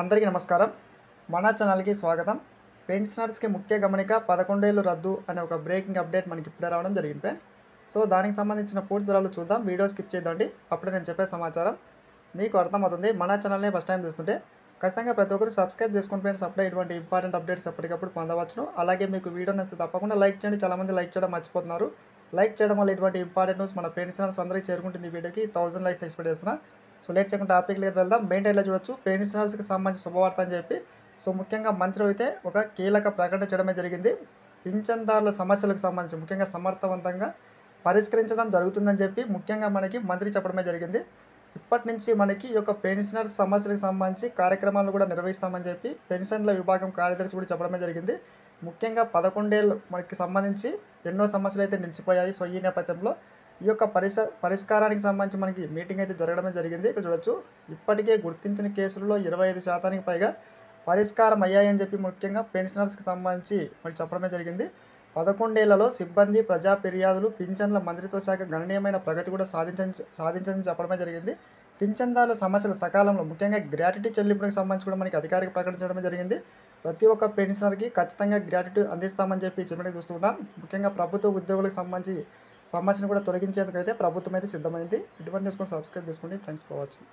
అందరికీ నమస్కారం. మన ఛానల్‌కి స్వాగతం. పెన్షనర్స్‌కి ముఖ్య గమనిక 11 ఏళ్లు రద్దు అనే ఒక బ్రేకింగ్ అప్డేట్ మనకి ఇప్పుడే రావడం జరిగింది ఫ్రెండ్స్. సో దానికి సంబంధించిన పూర్తి వివరాలు చూద్దాం. వీడియో స్కిప్ చేయొద్దండి. అప్పుడే నేను చెప్పే సమాచారం మీకు అర్థమవుతుంది. మన ఛానల్‌ని ఫస్ట్ టైం చూస్తుంటే ఖచ్చితంగా ప్రతి ఒక్కరు సబ్స్క్రైబ్ చేసుకోండి ఫ్రెండ్స్. అప్పుడే ఇటువంటి ఇంపార్టెంట్ అప్డేట్స్ ఎప్పటికప్పుడు పొందవచ్చును. అలాగే మీకు వీడియో నచ్చితే తప్పకుండా లైక్ చేయండి. చాలామంది లైక్ చేయడం మర్చిపోతున్నారు. లైక్ చేయడం వల్ల ఇటువంటి ఇంపార్టెంట్ న్యూస్ మన పెన్షనర్స్ అందరికీ చేరుకుంటుంది. ఈ వీడియోకి 1000 లైక్స్ ఎక్స్పెక్ట్ చేస్తున్నా. సో లేట్ చేయకుండా టాపిక్ దగ్గరికి వెళ్దాం. మెయిన్ టైట్లో చూడొచ్చు, పెన్షనర్స్కి సంబంధించి శుభవార్త అని చెప్పి. సో ముఖ్యంగా మంత్రి అయితే ఒక కీలక ప్రకటన చేయడమే జరిగింది. పింఛన్దారుల సమస్యలకు సంబంధించి ముఖ్యంగా సమర్థవంతంగా పరిష్కరించడం జరుగుతుందని చెప్పి ముఖ్యంగా మనకి మంత్రి చెప్పడమే జరిగింది. ఇప్పటి నుంచి మనకి ఈ యొక్క పెన్షనర్ సమస్యలకు సంబంధించి కార్యక్రమాలు కూడా నిర్వహిస్తామని చెప్పి పెన్షన్ల విభాగం కార్యదర్శి కూడా చెప్పడమే జరిగింది. ముఖ్యంగా 11 ఏళ్ళు మనకి సంబంధించి ఎన్నో సమస్యలు అయితే నిలిచిపోయాయి. సో ఈ నేపథ్యంలో ఈ యొక్క పరిష్కారానికి సంబంధించి మనకి మీటింగ్ అయితే జరగడమే జరిగింది. ఇక్కడ చూడొచ్చు, ఇప్పటికే గుర్తించిన కేసులలో 25% పైగా పరిష్కారం అయ్యాయని చెప్పి ముఖ్యంగా పెన్షనర్స్కి సంబంధించి మనకి చెప్పడమే జరిగింది. 11 ఏళ్లలో సిబ్బంది, ప్రజా ఫిర్యాదులు, పింఛన్ల మంత్రిత్వ శాఖ గణనీయమైన ప్రగతి కూడా సాధించని చెప్పడమే జరిగింది. పింఛన్దారుల సమస్యలు సకాలంలో ముఖ్యంగా గ్రాట్యుటీ చెల్లింపులకు సంబంధించి కూడా మనకి అధికారిక ప్రకటించడమే జరిగింది. ప్రతి ఒక్క పెన్షనర్కి ఖచ్చితంగా గ్రాట్యుటీ అందిస్తామని చెప్పి చెప్పడానికి చూస్తున్నాం. ముఖ్యంగా ప్రభుత్వ ఉద్యోగులకు సంబంధించి సమస్యను కూడా తొలగించేందుకైతే ప్రభుత్వం అయితే సిద్ధమైంది. ఇటువంటి న్యూస్ కోసం సబ్స్క్రైబ్ చేసుకోండి. Thanks for watching.